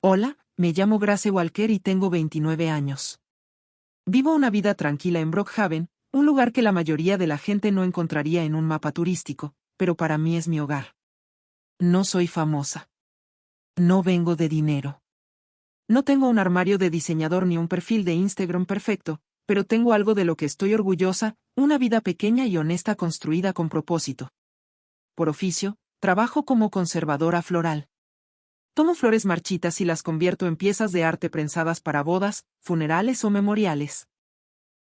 Hola, me llamo Grace Walker y tengo 29 años. Vivo una vida tranquila en Brookhaven, un lugar que la mayoría de la gente no encontraría en un mapa turístico, pero para mí es mi hogar. No soy famosa. No vengo de dinero. No tengo un armario de diseñador ni un perfil de Instagram perfecto, pero tengo algo de lo que estoy orgullosa, una vida pequeña y honesta construida con propósito. Por oficio, trabajo como conservadora floral. Tomo flores marchitas y las convierto en piezas de arte prensadas para bodas, funerales o memoriales.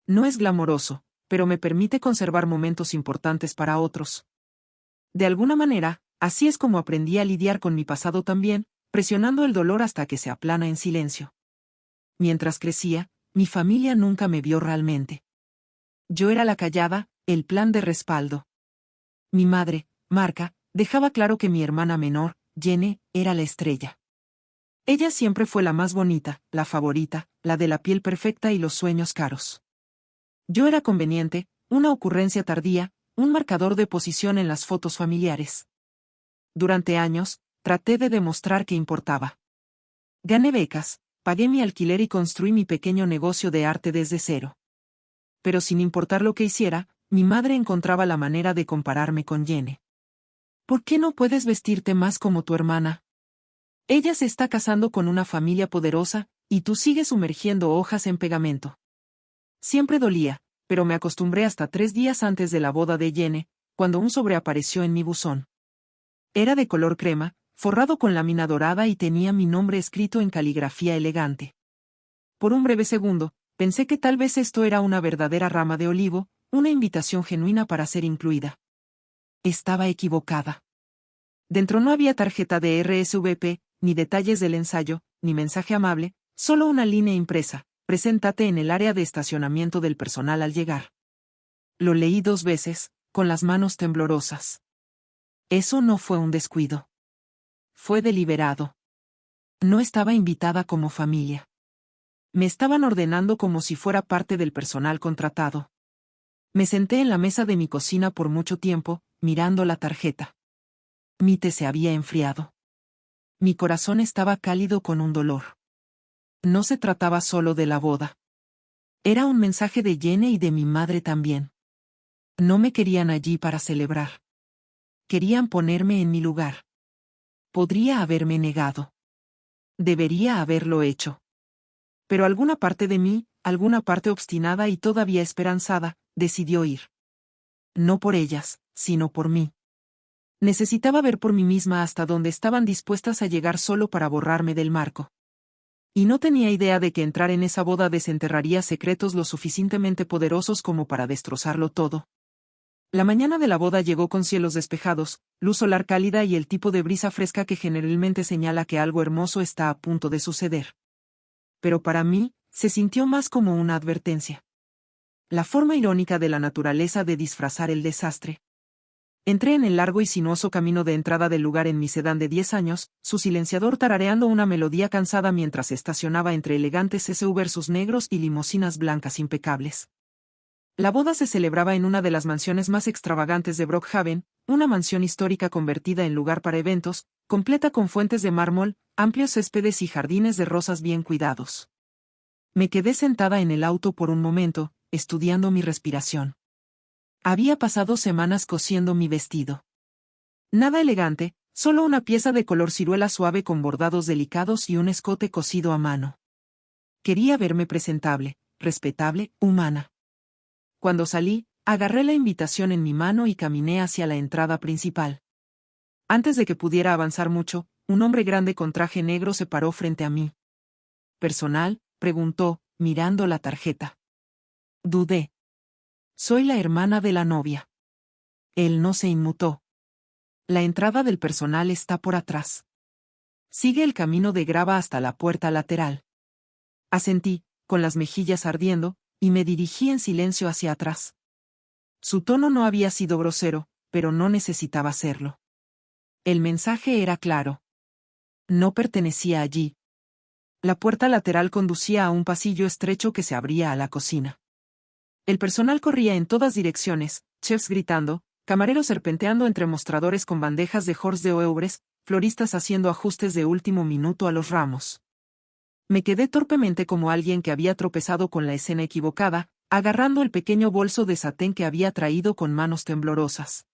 No es glamoroso, pero me permite conservar momentos importantes para otros. De alguna manera, así es como aprendí a lidiar con mi pasado también, presionando el dolor hasta que se aplana en silencio. Mientras crecía, mi familia nunca me vio realmente. Yo era la callada, el plan de respaldo. Mi madre, Marca, dejaba claro que mi hermana menor, Jenny, era la estrella. Ella siempre fue la más bonita, la favorita, la de la piel perfecta y los sueños caros. Yo era conveniente, una ocurrencia tardía, un marcador de posición en las fotos familiares. Durante años, traté de demostrar que importaba. Gané becas, pagué mi alquiler y construí mi pequeño negocio de arte desde cero. Pero sin importar lo que hiciera, mi madre encontraba la manera de compararme con Jenny. ¿Por qué no puedes vestirte más como tu hermana? Ella se está casando con una familia poderosa, y tú sigues sumergiendo hojas en pegamento. Siempre dolía, pero me acostumbré hasta 3 días antes de la boda de Jenny, cuando un sobre apareció en mi buzón. Era de color crema, forrado con lámina dorada y tenía mi nombre escrito en caligrafía elegante. Por un breve segundo, pensé que tal vez esto era una verdadera rama de olivo, una invitación genuina para ser incluida. Estaba equivocada. Dentro no había tarjeta de RSVP, ni detalles del ensayo, ni mensaje amable, solo una línea impresa: preséntate en el área de estacionamiento del personal al llegar. Lo leí 2 veces, con las manos temblorosas. Eso no fue un descuido. Fue deliberado. No estaba invitada como familia. Me estaban ordenando como si fuera parte del personal contratado. Me senté en la mesa de mi cocina por mucho tiempo, mirando la tarjeta. Mi té se había enfriado. Mi corazón estaba cálido con un dolor. No se trataba solo de la boda. Era un mensaje de Jenny y de mi madre también. No me querían allí para celebrar. Querían ponerme en mi lugar. Podría haberme negado. Debería haberlo hecho. Pero alguna parte de mí, alguna parte obstinada y todavía esperanzada, decidió ir. No por ellas, sino por mí. Necesitaba ver por mí misma hasta dónde estaban dispuestas a llegar solo para borrarme del marco. Y no tenía idea de que entrar en esa boda desenterraría secretos lo suficientemente poderosos como para destrozarlo todo. La mañana de la boda llegó con cielos despejados, luz solar cálida y el tipo de brisa fresca que generalmente señala que algo hermoso está a punto de suceder. Pero para mí, se sintió más como una advertencia. La forma irónica de la naturaleza de disfrazar el desastre. Entré en el largo y sinuoso camino de entrada del lugar en mi sedán de 10 años, su silenciador tarareando una melodía cansada mientras estacionaba entre elegantes SUVs negros y limusinas blancas impecables. La boda se celebraba en una de las mansiones más extravagantes de Brookhaven, una mansión histórica convertida en lugar para eventos, completa con fuentes de mármol, amplios céspedes y jardines de rosas bien cuidados. Me quedé sentada en el auto por un momento, estudiando mi respiración. Había pasado semanas cosiendo mi vestido. Nada elegante, solo una pieza de color ciruela suave con bordados delicados y un escote cosido a mano. Quería verme presentable, respetable, humana. Cuando salí, agarré la invitación en mi mano y caminé hacia la entrada principal. Antes de que pudiera avanzar mucho, un hombre grande con traje negro se paró frente a mí. ¿Personal?, preguntó, mirando la tarjeta. Dudé. Soy la hermana de la novia. Él no se inmutó. La entrada del personal está por atrás. Sigue el camino de grava hasta la puerta lateral. Asentí, con las mejillas ardiendo, y me dirigí en silencio hacia atrás. Su tono no había sido grosero, pero no necesitaba serlo. El mensaje era claro. No pertenecía allí. La puerta lateral conducía a un pasillo estrecho que se abría a la cocina. El personal corría en todas direcciones, chefs gritando, camareros serpenteando entre mostradores con bandejas de hors d'oeuvres, floristas haciendo ajustes de último minuto a los ramos. Me quedé torpemente como alguien que había tropezado con la escena equivocada, agarrando el pequeño bolso de satén que había traído con manos temblorosas.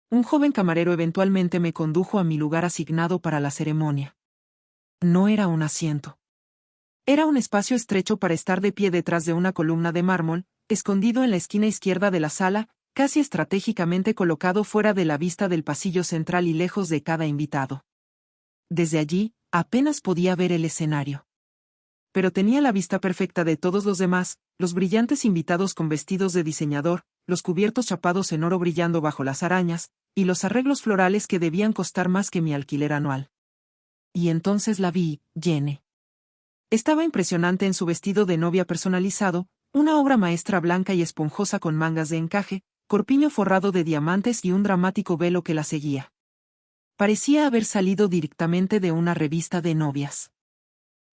Un joven camarero eventualmente me condujo a mi lugar asignado para la ceremonia. No era un asiento. Era un espacio estrecho para estar de pie detrás de una columna de mármol, escondido en la esquina izquierda de la sala, casi estratégicamente colocado fuera de la vista del pasillo central y lejos de cada invitado. Desde allí, apenas podía ver el escenario. Pero tenía la vista perfecta de todos los demás, los brillantes invitados con vestidos de diseñador, los cubiertos chapados en oro brillando bajo las arañas, y los arreglos florales que debían costar más que mi alquiler anual. Y entonces la vi, Jenny. Estaba impresionante en su vestido de novia personalizado, una obra maestra blanca y esponjosa con mangas de encaje, corpiño forrado de diamantes y un dramático velo que la seguía. Parecía haber salido directamente de una revista de novias.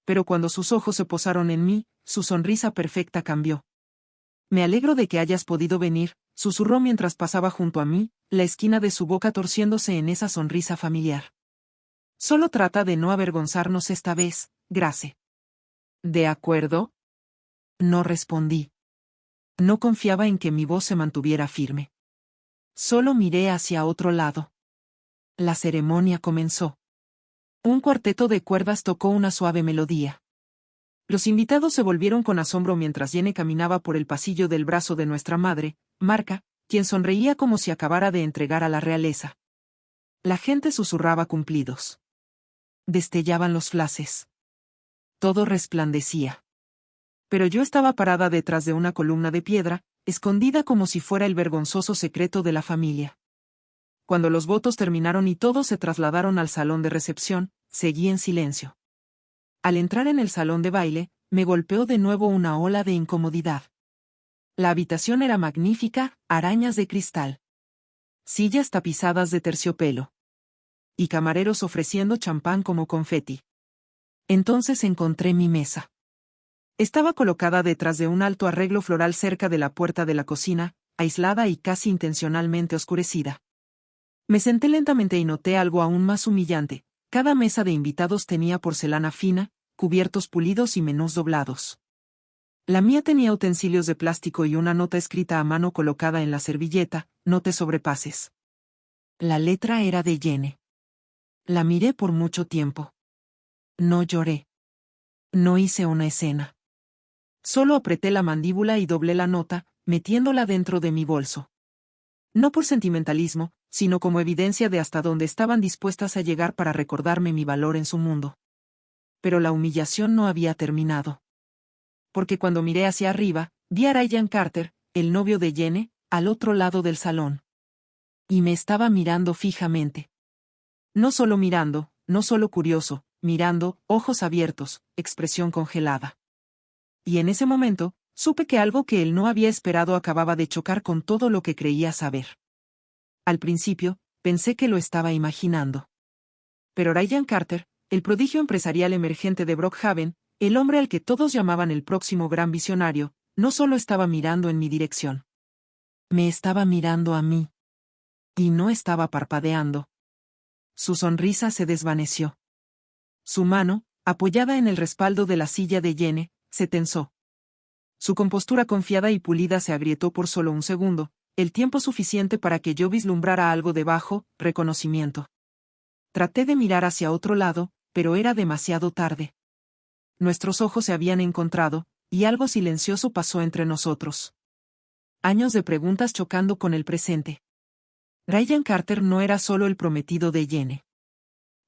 Pero cuando sus ojos se posaron en mí, su sonrisa perfecta cambió. Me alegro de que hayas podido venir, susurró mientras pasaba junto a mí, la esquina de su boca torciéndose en esa sonrisa familiar. Solo trata de no avergonzarnos esta vez, Grace. ¿De acuerdo? No respondí. No confiaba en que mi voz se mantuviera firme. Solo miré hacia otro lado. La ceremonia comenzó. Un cuarteto de cuerdas tocó una suave melodía. Los invitados se volvieron con asombro mientras Jenny caminaba por el pasillo del brazo de nuestra madre, Marca, quien sonreía como si acabara de entregar a la realeza. La gente susurraba cumplidos. Destellaban los flashes. Todo resplandecía. Pero yo estaba parada detrás de una columna de piedra, escondida como si fuera el vergonzoso secreto de la familia. Cuando los votos terminaron y todos se trasladaron al salón de recepción, seguí en silencio. Al entrar en el salón de baile, me golpeó de nuevo una ola de incomodidad. La habitación era magnífica, arañas de cristal. Sillas tapizadas de terciopelo. Y camareros ofreciendo champán como confeti. Entonces encontré mi mesa. Estaba colocada detrás de un alto arreglo floral cerca de la puerta de la cocina, aislada y casi intencionalmente oscurecida. Me senté lentamente y noté algo aún más humillante. Cada mesa de invitados tenía porcelana fina, cubiertos pulidos y menús doblados. La mía tenía utensilios de plástico y una nota escrita a mano colocada en la servilleta: no te sobrepases. La letra era de Jenny. La miré por mucho tiempo. No lloré. No hice una escena. Solo apreté la mandíbula y doblé la nota, metiéndola dentro de mi bolso. No por sentimentalismo, sino como evidencia de hasta dónde estaban dispuestas a llegar para recordarme mi valor en su mundo. Pero la humillación no había terminado. Porque cuando miré hacia arriba, vi a Ryan Carter, el novio de Jenny, al otro lado del salón. Y me estaba mirando fijamente. No solo mirando, no solo curioso, mirando, ojos abiertos, expresión congelada. Y en ese momento, supe que algo que él no había esperado acababa de chocar con todo lo que creía saber. Al principio, pensé que lo estaba imaginando. Pero Ryan Carter, el prodigio empresarial emergente de Brookhaven, el hombre al que todos llamaban el próximo gran visionario, no solo estaba mirando en mi dirección. Me estaba mirando a mí. Y no estaba parpadeando. Su sonrisa se desvaneció. Su mano, apoyada en el respaldo de la silla de Jenny, se tensó. Su compostura confiada y pulida se agrietó por solo un segundo, el tiempo suficiente para que yo vislumbrara algo debajo: reconocimiento. Traté de mirar hacia otro lado, pero era demasiado tarde. Nuestros ojos se habían encontrado, y algo silencioso pasó entre nosotros. Años de preguntas chocando con el presente. Ryan Carter no era solo el prometido de Jenny.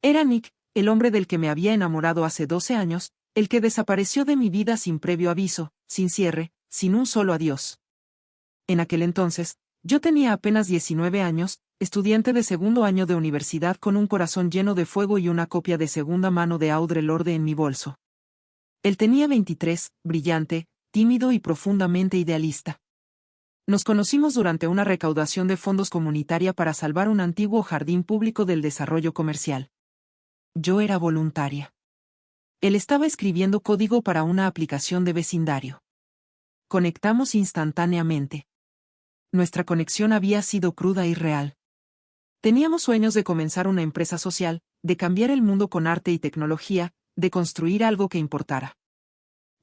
Era Nick, el hombre del que me había enamorado hace 12 años, el que desapareció de mi vida sin previo aviso, sin cierre, sin un solo adiós. En aquel entonces, yo tenía apenas 19 años, estudiante de segundo año de universidad con un corazón lleno de fuego y una copia de segunda mano de Audre Lorde en mi bolso. Él tenía 23, brillante, tímido y profundamente idealista. Nos conocimos durante una recaudación de fondos comunitaria para salvar un antiguo jardín público del desarrollo comercial. Yo era voluntaria. Él estaba escribiendo código para una aplicación de vecindario. Conectamos instantáneamente. Nuestra conexión había sido cruda y real. Teníamos sueños de comenzar una empresa social, de cambiar el mundo con arte y tecnología, de construir algo que importara.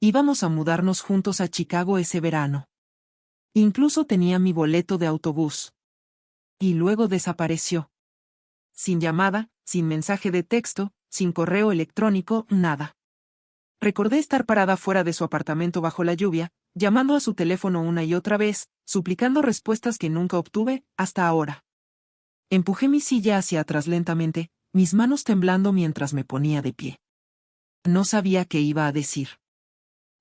Íbamos a mudarnos juntos a Chicago ese verano. Incluso tenía mi boleto de autobús. Y luego desapareció. Sin llamada, sin mensaje de texto, sin correo electrónico, nada. Recordé estar parada fuera de su apartamento bajo la lluvia, llamando a su teléfono una y otra vez, suplicando respuestas que nunca obtuve, hasta ahora. Empujé mi silla hacia atrás lentamente, mis manos temblando mientras me ponía de pie. No sabía qué iba a decir.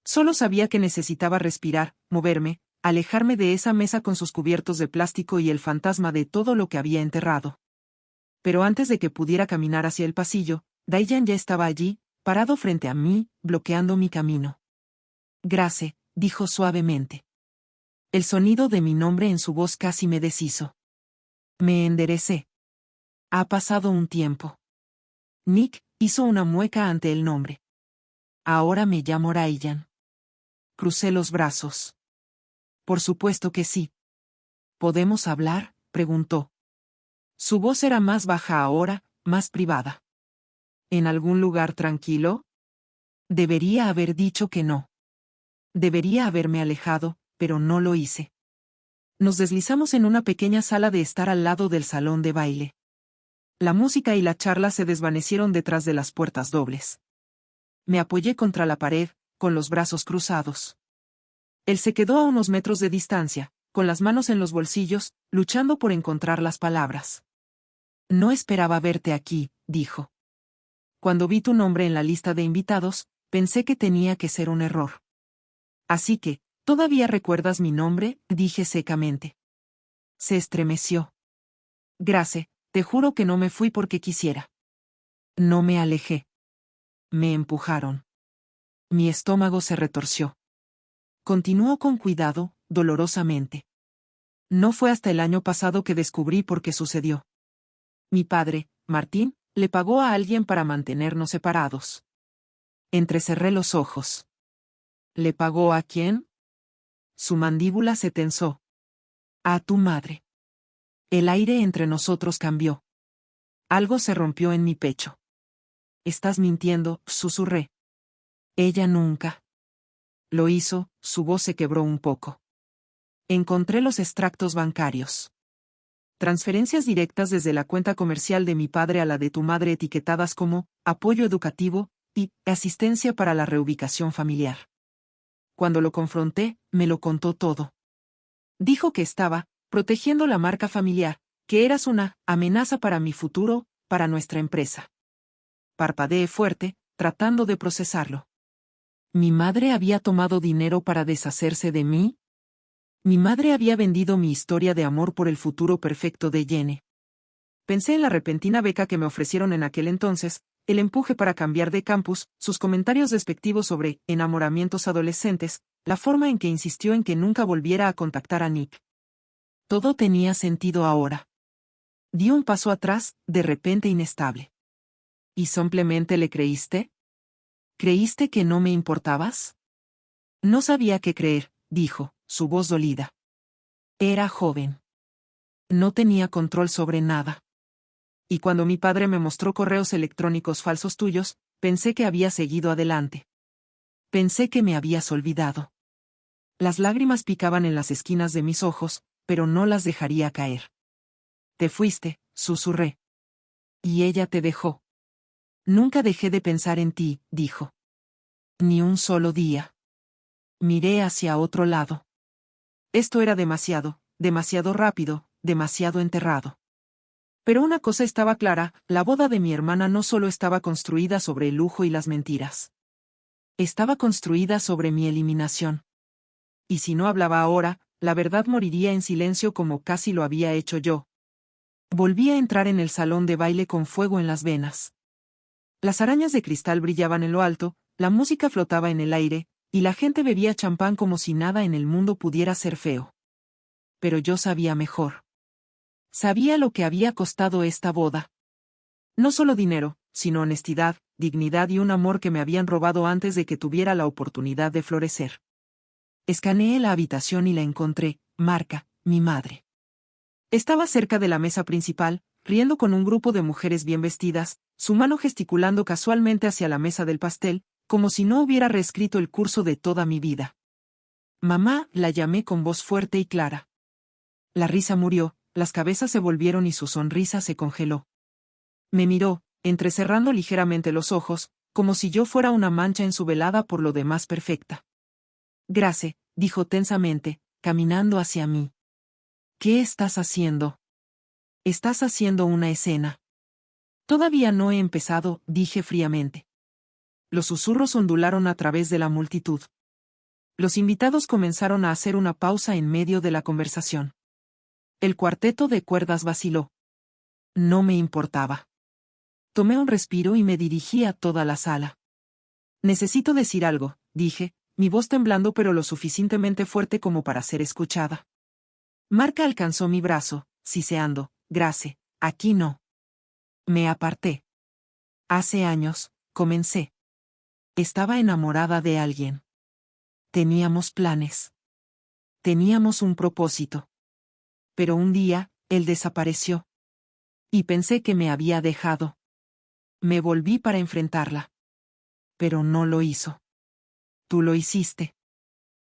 Solo sabía que necesitaba respirar, moverme, alejarme de esa mesa con sus cubiertos de plástico y el fantasma de todo lo que había enterrado. Pero antes de que pudiera caminar hacia el pasillo, Dayan ya estaba allí, parado frente a mí, bloqueando mi camino. Grace, dijo suavemente. El sonido de mi nombre en su voz casi me deshizo. Me enderecé. Ha pasado un tiempo. Nick hizo una mueca ante el nombre. Ahora me llamo Ryan. Crucé los brazos. Por supuesto que sí. ¿Podemos hablar?, preguntó. Su voz era más baja ahora, más privada. ¿En algún lugar tranquilo? Debería haber dicho que no. Debería haberme alejado, pero no lo hice. Nos deslizamos en una pequeña sala de estar al lado del salón de baile. La música y la charla se desvanecieron detrás de las puertas dobles. Me apoyé contra la pared, con los brazos cruzados. Él se quedó a unos metros de distancia, con las manos en los bolsillos, luchando por encontrar las palabras. No esperaba verte aquí, dijo. Cuando vi tu nombre en la lista de invitados, pensé que tenía que ser un error. Así que, ¿todavía recuerdas mi nombre?, dije secamente. Se estremeció. Grace, te juro que no me fui porque quisiera. No me alejé. Me empujaron. Mi estómago se retorció. Continuó con cuidado, dolorosamente. No fue hasta el año pasado que descubrí por qué sucedió. Mi padre, Martín, le pagó a alguien para mantenernos separados. Entrecerré los ojos. ¿Le pagó a quién? Su mandíbula se tensó. A tu madre. El aire entre nosotros cambió. Algo se rompió en mi pecho. Estás mintiendo, susurré. Ella nunca. Lo hizo, su voz se quebró un poco. Encontré los extractos bancarios. Transferencias directas desde la cuenta comercial de mi padre a la de tu madre etiquetadas como apoyo educativo y asistencia para la reubicación familiar. Cuando lo confronté, me lo contó todo. Dijo que estaba protegiendo la marca familiar, que eras una amenaza para mi futuro, para nuestra empresa. Parpadeé fuerte, tratando de procesarlo. ¿Mi madre había tomado dinero para deshacerse de mí? Mi madre había vendido mi historia de amor por el futuro perfecto de Jenny. Pensé en la repentina beca que me ofrecieron en aquel entonces, el empuje para cambiar de campus, sus comentarios despectivos sobre enamoramientos adolescentes, la forma en que insistió en que nunca volviera a contactar a Nick. Todo tenía sentido ahora. Di un paso atrás, de repente inestable. ¿Y simplemente le creíste? ¿Creíste que no me importabas? No sabía qué creer, dijo, su voz dolida. Era joven. No tenía control sobre nada. Y cuando mi padre me mostró correos electrónicos falsos tuyos, pensé que había seguido adelante. Pensé que me habías olvidado. Las lágrimas picaban en las esquinas de mis ojos, pero no las dejaría caer. Te fuiste, susurré. Y ella te dejó. Nunca dejé de pensar en ti, dijo. Ni un solo día. Miré hacia otro lado. Esto era demasiado, demasiado rápido, demasiado enterrado. Pero una cosa estaba clara, la boda de mi hermana no solo estaba construida sobre el lujo y las mentiras. Estaba construida sobre mi eliminación. Y si no hablaba ahora, la verdad moriría en silencio como casi lo había hecho yo. Volví a entrar en el salón de baile con fuego en las venas. Las arañas de cristal brillaban en lo alto, la música flotaba en el aire, y la gente bebía champán como si nada en el mundo pudiera ser feo. Pero yo sabía mejor. Sabía lo que había costado esta boda. No solo dinero, sino honestidad, dignidad y un amor que me habían robado antes de que tuviera la oportunidad de florecer. Escaneé la habitación y la encontré, Marca, mi madre. Estaba cerca de la mesa principal, riendo con un grupo de mujeres bien vestidas, su mano gesticulando casualmente hacia la mesa del pastel, como si no hubiera reescrito el curso de toda mi vida. Mamá, la llamé con voz fuerte y clara. La risa murió, las cabezas se volvieron y su sonrisa se congeló. Me miró, entrecerrando ligeramente los ojos, como si yo fuera una mancha en su velada por lo demás perfecta. Grace, dijo tensamente, caminando hacia mí. ¿Qué estás haciendo? Estás haciendo una escena. Todavía no he empezado, dije fríamente. Los susurros ondularon a través de la multitud. Los invitados comenzaron a hacer una pausa en medio de la conversación. El cuarteto de cuerdas vaciló. No me importaba. Tomé un respiro y me dirigí a toda la sala. Necesito decir algo, dije, mi voz temblando pero lo suficientemente fuerte como para ser escuchada. Marca alcanzó mi brazo, siseando, Grace, aquí no. Me aparté. Hace años, comencé. Estaba enamorada de alguien. Teníamos planes. Teníamos un propósito. Pero un día, él desapareció. Y pensé que me había dejado. Me volví para enfrentarla. Pero no lo hizo. Tú lo hiciste.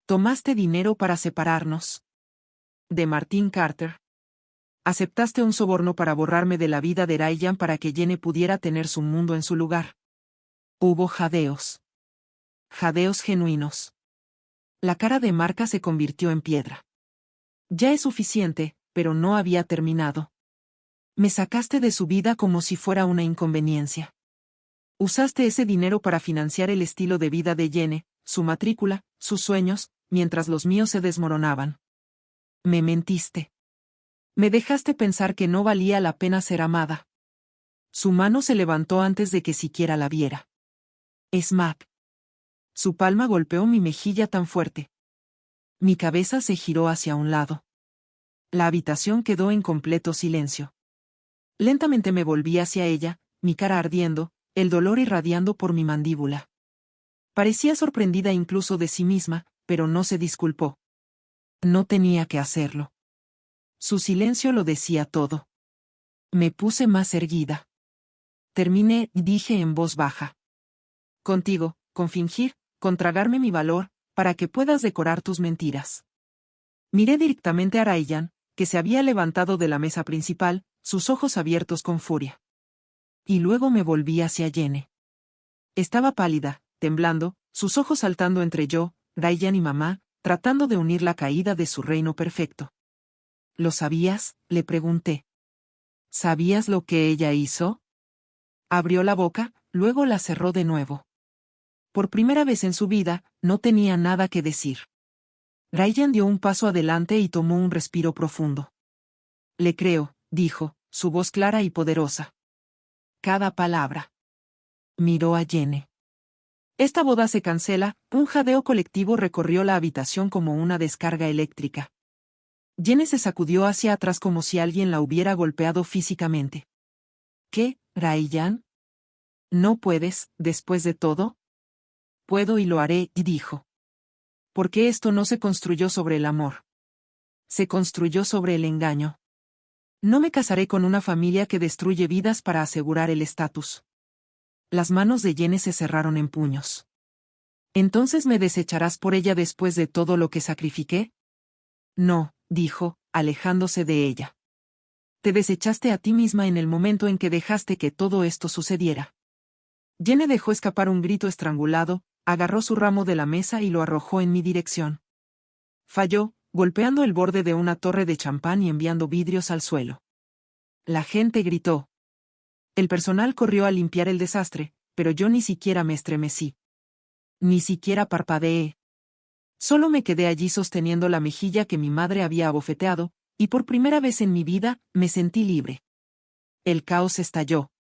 Tomaste dinero para separarnos. De Martin Carter. Aceptaste un soborno para borrarme de la vida de Ryan para que Jenny pudiera tener su mundo en su lugar. Hubo jadeos. Jadeos genuinos. La cara de Marca se convirtió en piedra. Ya es suficiente, pero no había terminado. Me sacaste de su vida como si fuera una inconveniencia. Usaste ese dinero para financiar el estilo de vida de Jenny, su matrícula, sus sueños, mientras los míos se desmoronaban. Me mentiste. Me dejaste pensar que no valía la pena ser amada. Su mano se levantó antes de que siquiera la viera. Smack. Su palma golpeó mi mejilla tan fuerte. Mi cabeza se giró hacia un lado. La habitación quedó en completo silencio. Lentamente me volví hacia ella, mi cara ardiendo, el dolor irradiando por mi mandíbula. Parecía sorprendida incluso de sí misma, pero no se disculpó. No tenía que hacerlo. Su silencio lo decía todo. Me puse más erguida. Terminé, dije en voz baja. Contigo, con fingir, con tragarme mi valor, para que puedas decorar tus mentiras. Miré directamente a Ryan, que se había levantado de la mesa principal, sus ojos abiertos con furia. Y luego me volví hacia Jenny. Estaba pálida, temblando, sus ojos saltando entre yo, Ryan y mamá, tratando de unir la caída de su reino perfecto. ¿Lo sabías?, le pregunté. ¿Sabías lo que ella hizo? Abrió la boca, luego la cerró de nuevo. Por primera vez en su vida, no tenía nada que decir. Ryan dio un paso adelante y tomó un respiro profundo. Le creo, dijo, su voz clara y poderosa. Cada palabra. Miró a Jenny. Esta boda se cancela, un jadeo colectivo recorrió la habitación como una descarga eléctrica. Jenny se sacudió hacia atrás como si alguien la hubiera golpeado físicamente. ¿Qué, Ryan? ¿No puedes, después de todo? Puedo y lo haré, dijo. Porque esto no se construyó sobre el amor. Se construyó sobre el engaño. No me casaré con una familia que destruye vidas para asegurar el estatus. Las manos de Jenny se cerraron en puños. ¿Entonces me desecharás por ella después de todo lo que sacrifiqué? No, dijo, alejándose de ella. Te desechaste a ti misma en el momento en que dejaste que todo esto sucediera. Jenny dejó escapar un grito estrangulado, agarró su ramo de la mesa y lo arrojó en mi dirección. Falló, golpeando el borde de una torre de champán y enviando vidrios al suelo. La gente gritó. El personal corrió a limpiar el desastre, pero yo ni siquiera me estremecí. Ni siquiera parpadeé. Solo me quedé allí sosteniendo la mejilla que mi madre había abofeteado, y por primera vez en mi vida, me sentí libre. El caos estalló.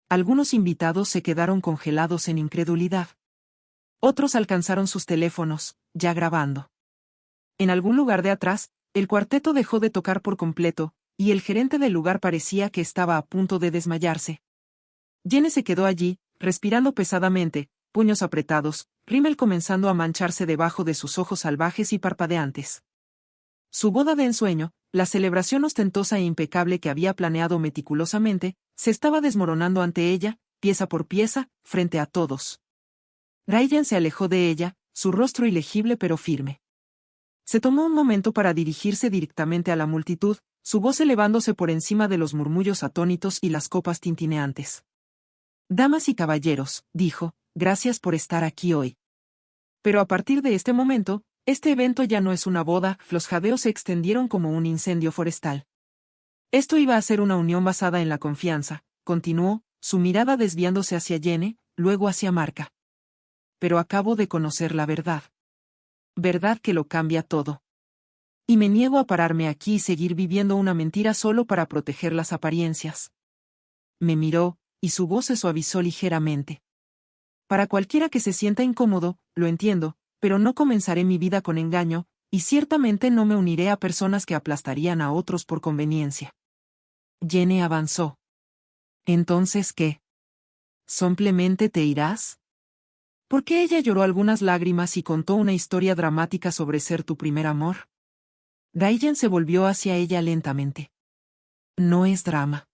Algunos invitados se quedaron congelados en incredulidad. Otros alcanzaron sus teléfonos, ya grabando. En algún lugar de atrás, el cuarteto dejó de tocar por completo, y el gerente del lugar parecía que estaba a punto de desmayarse. Jenny se quedó allí, respirando pesadamente, puños apretados, rímel comenzando a mancharse debajo de sus ojos salvajes y parpadeantes. Su boda de ensueño, la celebración ostentosa e impecable que había planeado meticulosamente, Se estaba desmoronando ante ella, pieza por pieza, frente a todos. Ryan se alejó de ella, su rostro ilegible pero firme. Se tomó un momento para dirigirse directamente a la multitud, su voz elevándose por encima de los murmullos atónitos y las copas tintineantes. «Damas y caballeros», dijo, «gracias por estar aquí hoy. Pero a partir de este momento, este evento ya no es una boda», los jadeos se extendieron como un incendio forestal. «Esto iba a ser una unión basada en la confianza», continuó, su mirada desviándose hacia Jenny, luego hacia Marca. «Pero acabo de conocer la verdad. Verdad que lo cambia todo. Y me niego a pararme aquí y seguir viviendo una mentira solo para proteger las apariencias». Me miró, y su voz se suavizó ligeramente. «Para cualquiera que se sienta incómodo, lo entiendo, pero no comenzaré mi vida con engaño, y ciertamente no me uniré a personas que aplastarían a otros por conveniencia». Jenny avanzó. «¿Entonces qué? ¿Simplemente te irás?» Porque ella lloró algunas lágrimas y contó una historia dramática sobre ser tu primer amor. Ryan se volvió hacia ella lentamente. «No es drama.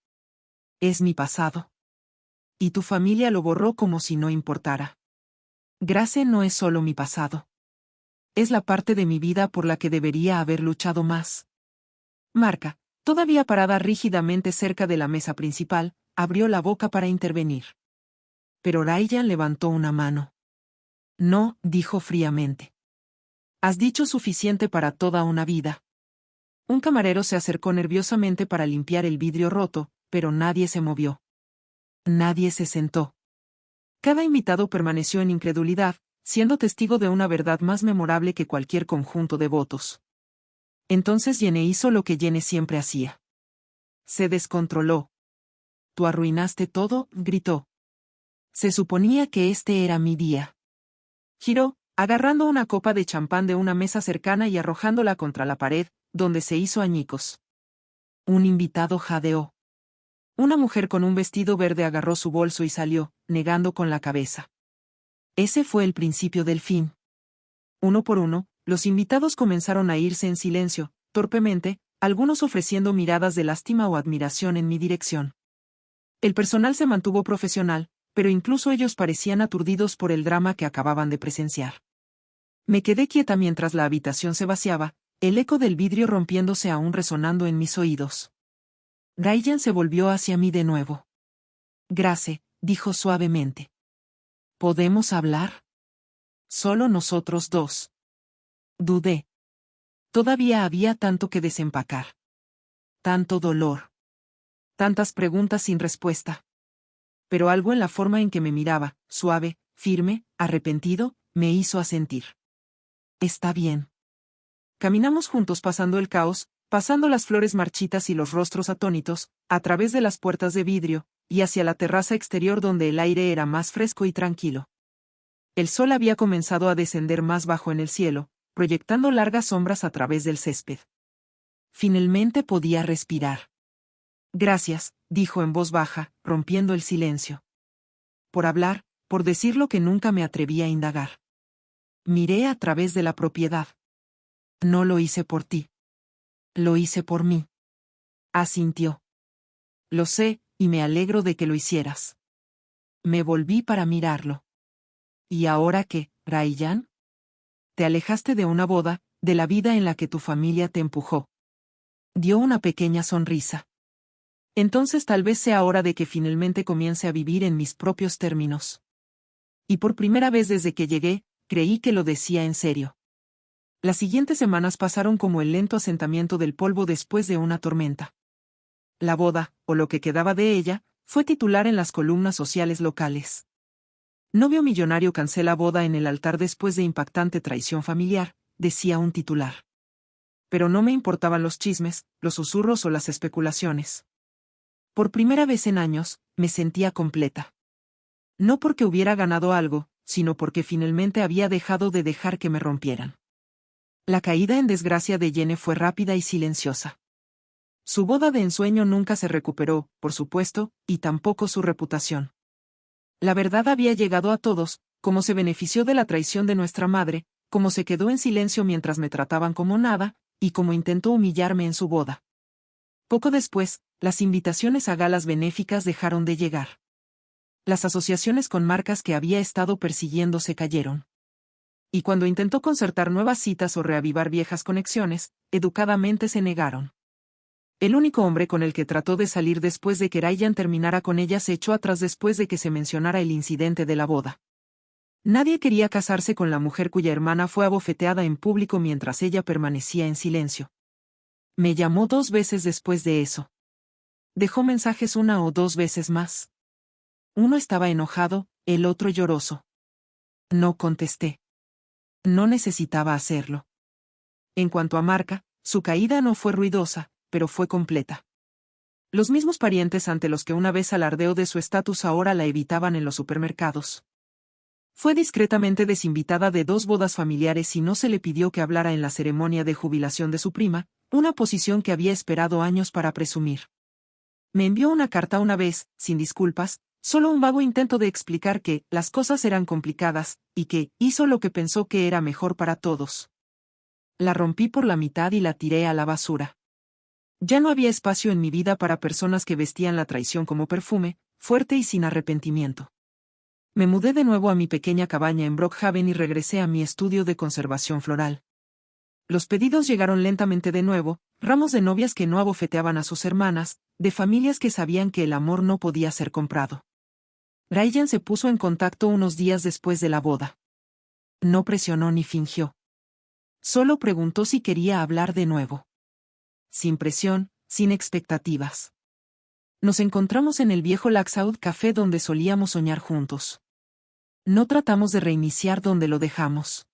Es mi pasado. Y tu familia lo borró como si no importara. Grace no es solo mi pasado. Es la parte de mi vida por la que debería haber luchado más». Marca, todavía parada rígidamente cerca de la mesa principal, abrió la boca para intervenir. Pero Ryan levantó una mano. «No», dijo fríamente. «Has dicho suficiente para toda una vida». Un camarero se acercó nerviosamente para limpiar el vidrio roto, pero nadie se movió. Nadie se sentó. Cada invitado permaneció en incredulidad, siendo testigo de una verdad más memorable que cualquier conjunto de votos. Entonces Jenny hizo lo que Jenny siempre hacía. Se descontroló. «Tú arruinaste todo», gritó. «Se suponía que este era mi día». Giró, agarrando una copa de champán de una mesa cercana y arrojándola contra la pared, donde se hizo añicos. Un invitado jadeó. Una mujer con un vestido verde agarró su bolso y salió, negando con la cabeza. Ese fue el principio del fin. Uno por uno, los invitados comenzaron a irse en silencio, torpemente, algunos ofreciendo miradas de lástima o admiración en mi dirección. El personal se mantuvo profesional, pero incluso ellos parecían aturdidos por el drama que acababan de presenciar. Me quedé quieta mientras la habitación se vaciaba, el eco del vidrio rompiéndose aún resonando en mis oídos. Ryan se volvió hacia mí de nuevo. «Grace», dijo suavemente. «¿Podemos hablar? Solo nosotros dos». Dudé. Todavía había tanto que desempacar. Tanto dolor. Tantas preguntas sin respuesta. Pero algo en la forma en que me miraba, suave, firme, arrepentido, me hizo asentir. «Está bien». Caminamos juntos pasando el caos, pasando las flores marchitas y los rostros atónitos, a través de las puertas de vidrio, y hacia la terraza exterior donde el aire era más fresco y tranquilo. El sol había comenzado a descender más bajo en el cielo, proyectando largas sombras a través del césped. Finalmente podía respirar. «Gracias», dijo en voz baja, rompiendo el silencio. «Por hablar, por decir lo que nunca me atreví a indagar». Miré a través de la propiedad. «No lo hice por ti. Lo hice por mí». Asintió. «Lo sé, y me alegro de que lo hicieras». Me volví para mirarlo. «¿Y ahora qué, Ryan? Te alejaste de una boda, de la vida en la que tu familia te empujó». Dio una pequeña sonrisa. «Entonces tal vez sea hora de que finalmente comience a vivir en mis propios términos». Y por primera vez desde que llegué, creí que lo decía en serio. Las siguientes semanas pasaron como el lento asentamiento del polvo después de una tormenta. La boda, o lo que quedaba de ella, fue titular en las columnas sociales locales. «Novio millonario cancela boda en el altar después de impactante traición familiar», decía un titular. Pero no me importaban los chismes, los susurros o las especulaciones. Por primera vez en años, me sentía completa. No porque hubiera ganado algo, sino porque finalmente había dejado de dejar que me rompieran. La caída en desgracia de Jenny fue rápida y silenciosa. Su boda de ensueño nunca se recuperó, por supuesto, y tampoco su reputación. La verdad había llegado a todos, cómo se benefició de la traición de nuestra madre, cómo se quedó en silencio mientras me trataban como nada, y cómo intentó humillarme en su boda. Poco después, las invitaciones a galas benéficas dejaron de llegar. Las asociaciones con marcas que había estado persiguiendo se cayeron. Y cuando intentó concertar nuevas citas o reavivar viejas conexiones, educadamente se negaron. El único hombre con el que trató de salir después de que Ryan terminara con ella se echó atrás después de que se mencionara el incidente de la boda. Nadie quería casarse con la mujer cuya hermana fue abofeteada en público mientras ella permanecía en silencio. Me llamó 2 veces después de eso. Dejó mensajes 1 o 2 veces más. Uno estaba enojado, el otro lloroso. No contesté. No necesitaba hacerlo. En cuanto a Marca, su caída no fue ruidosa, pero fue completa. Los mismos parientes ante los que una vez alardeó de su estatus ahora la evitaban en los supermercados. Fue discretamente desinvitada de 2 bodas familiares y no se le pidió que hablara en la ceremonia de jubilación de su prima, una posición que había esperado años para presumir. Me envió una carta una vez, sin disculpas, solo un vago intento de explicar que las cosas eran complicadas, y que hizo lo que pensó que era mejor para todos. La rompí por la mitad y la tiré a la basura. Ya no había espacio en mi vida para personas que vestían la traición como perfume, fuerte y sin arrepentimiento. Me mudé de nuevo a mi pequeña cabaña en Brookhaven y regresé a mi estudio de conservación floral. Los pedidos llegaron lentamente de nuevo, ramos de novias que no abofeteaban a sus hermanas, de familias que sabían que el amor no podía ser comprado. Ryan se puso en contacto unos días después de la boda. No presionó ni fingió. Solo preguntó si quería hablar de nuevo. Sin presión, sin expectativas. Nos encontramos en el viejo Laxout Café donde solíamos soñar juntos. No tratamos de reiniciar donde lo dejamos.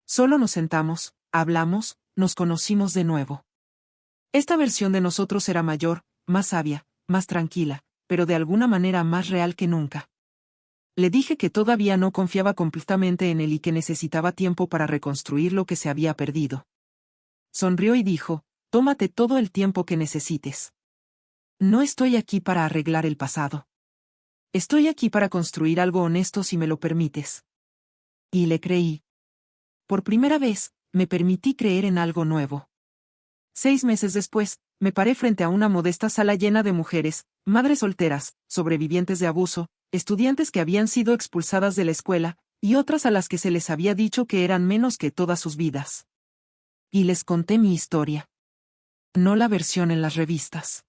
Solo nos sentamos, hablamos, nos conocimos de nuevo. Esta versión de nosotros era mayor, más sabia, más tranquila, pero de alguna manera más real que nunca. Le dije que todavía no confiaba completamente en él y que necesitaba tiempo para reconstruir lo que se había perdido. Sonrió y dijo, tómate todo el tiempo que necesites. No estoy aquí para arreglar el pasado. Estoy aquí para construir algo honesto si me lo permites. Y le creí. Por primera vez, me permití creer en algo nuevo. 6 meses después, me paré frente a una modesta sala llena de mujeres, madres solteras, sobrevivientes de abuso, estudiantes que habían sido expulsadas de la escuela, y otras a las que se les había dicho que eran menos que todas sus vidas. Y les conté mi historia. No la versión en las revistas.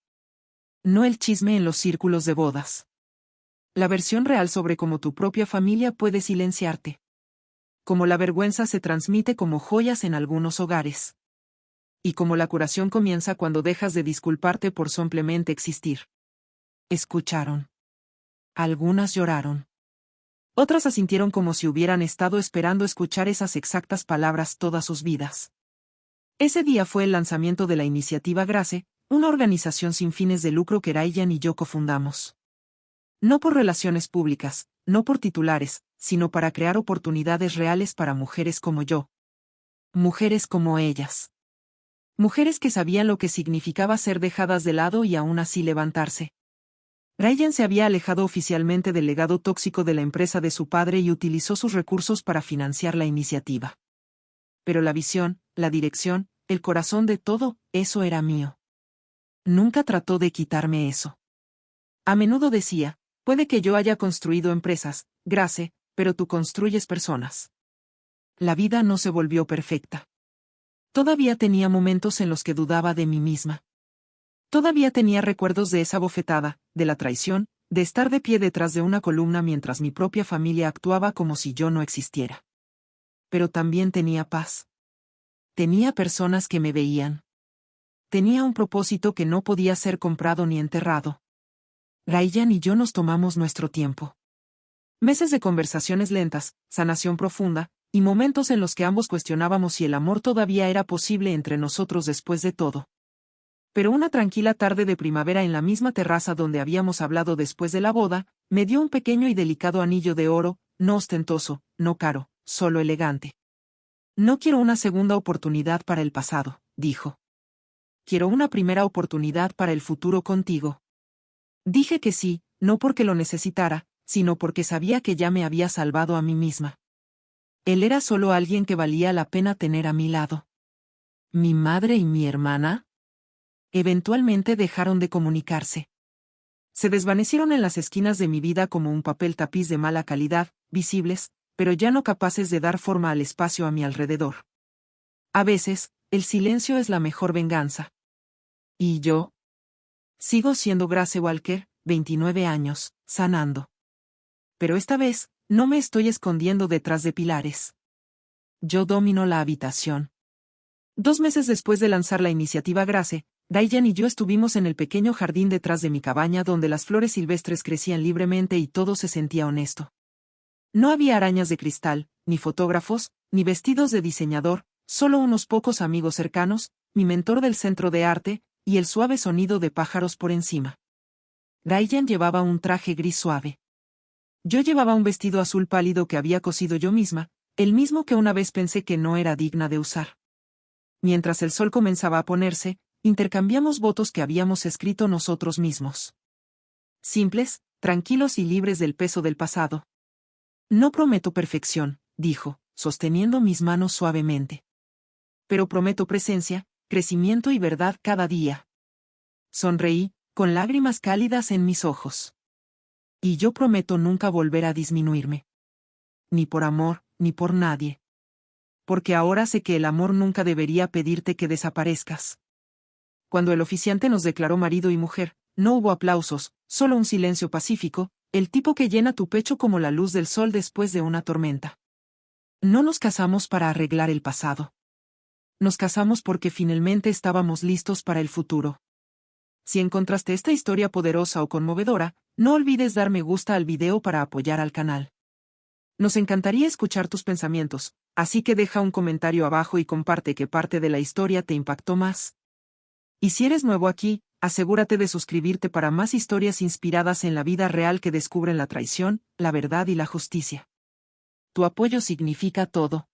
No el chisme en los círculos de bodas. La versión real sobre cómo tu propia familia puede silenciarte. Cómo la vergüenza se transmite como joyas en algunos hogares. Y cómo la curación comienza cuando dejas de disculparte por simplemente existir. Escucharon. Algunas lloraron. Otras asintieron como si hubieran estado esperando escuchar esas exactas palabras todas sus vidas. Ese día fue el lanzamiento de la iniciativa Grace, una organización sin fines de lucro que Ryan y yo cofundamos. No por relaciones públicas, no por titulares, sino para crear oportunidades reales para mujeres como yo. Mujeres como ellas. Mujeres que sabían lo que significaba ser dejadas de lado y aún así levantarse. Ryan se había alejado oficialmente del legado tóxico de la empresa de su padre y utilizó sus recursos para financiar la iniciativa. Pero la visión, la dirección, el corazón de todo, eso era mío. Nunca trató de quitarme eso. A menudo decía, puede que yo haya construido empresas, Grace, pero tú construyes personas. La vida no se volvió perfecta. Todavía tenía momentos en los que dudaba de mí misma. Todavía tenía recuerdos de esa bofetada, de la traición, de estar de pie detrás de una columna mientras mi propia familia actuaba como si yo no existiera. Pero también tenía paz. Tenía personas que me veían. Tenía un propósito que no podía ser comprado ni enterrado. Ryan y yo nos tomamos nuestro tiempo. Meses de conversaciones lentas, sanación profunda, y momentos en los que ambos cuestionábamos si el amor todavía era posible entre nosotros después de todo. Pero una tranquila tarde de primavera en la misma terraza donde habíamos hablado después de la boda, me dio un pequeño y delicado anillo de oro, no ostentoso, no caro, solo elegante. No quiero una segunda oportunidad para el pasado, dijo. Quiero una primera oportunidad para el futuro contigo. Dije que sí, no porque lo necesitara, sino porque sabía que ya me había salvado a mí misma. Él era solo alguien que valía la pena tener a mi lado. ¿Mi madre y mi hermana? Eventualmente dejaron de comunicarse. Se desvanecieron en las esquinas de mi vida como un papel tapiz de mala calidad, visibles, pero ya no capaces de dar forma al espacio a mi alrededor. A veces, el silencio es la mejor venganza. ¿Y yo? Sigo siendo Grace Walker, 29 años, sanando. Pero esta vez, no me estoy escondiendo detrás de pilares. Yo domino la habitación. 2 meses después de lanzar la iniciativa Grace, Diane y yo estuvimos en el pequeño jardín detrás de mi cabaña donde las flores silvestres crecían libremente y todo se sentía honesto. No había arañas de cristal, ni fotógrafos, ni vestidos de diseñador, solo unos pocos amigos cercanos, mi mentor del centro de arte, y el suave sonido de pájaros por encima. Diane llevaba un traje gris suave. Yo llevaba un vestido azul pálido que había cosido yo misma, el mismo que una vez pensé que no era digna de usar. Mientras el sol comenzaba a ponerse, intercambiamos votos que habíamos escrito nosotros mismos. Simples, tranquilos y libres del peso del pasado. No prometo perfección, dijo, sosteniendo mis manos suavemente. Pero prometo presencia, crecimiento y verdad cada día. Sonreí, con lágrimas cálidas en mis ojos. Y yo prometo nunca volver a disminuirme. Ni por amor, ni por nadie. Porque ahora sé que el amor nunca debería pedirte que desaparezcas. Cuando el oficiante nos declaró marido y mujer, no hubo aplausos, solo un silencio pacífico, el tipo que llena tu pecho como la luz del sol después de una tormenta. No nos casamos para arreglar el pasado. Nos casamos porque finalmente estábamos listos para el futuro. Si encontraste esta historia poderosa o conmovedora, no olvides dar me gusta al video para apoyar al canal. Nos encantaría escuchar tus pensamientos, así que deja un comentario abajo y comparte qué parte de la historia te impactó más. Y si eres nuevo aquí, asegúrate de suscribirte para más historias inspiradas en la vida real que descubren la traición, la verdad y la justicia. Tu apoyo significa todo.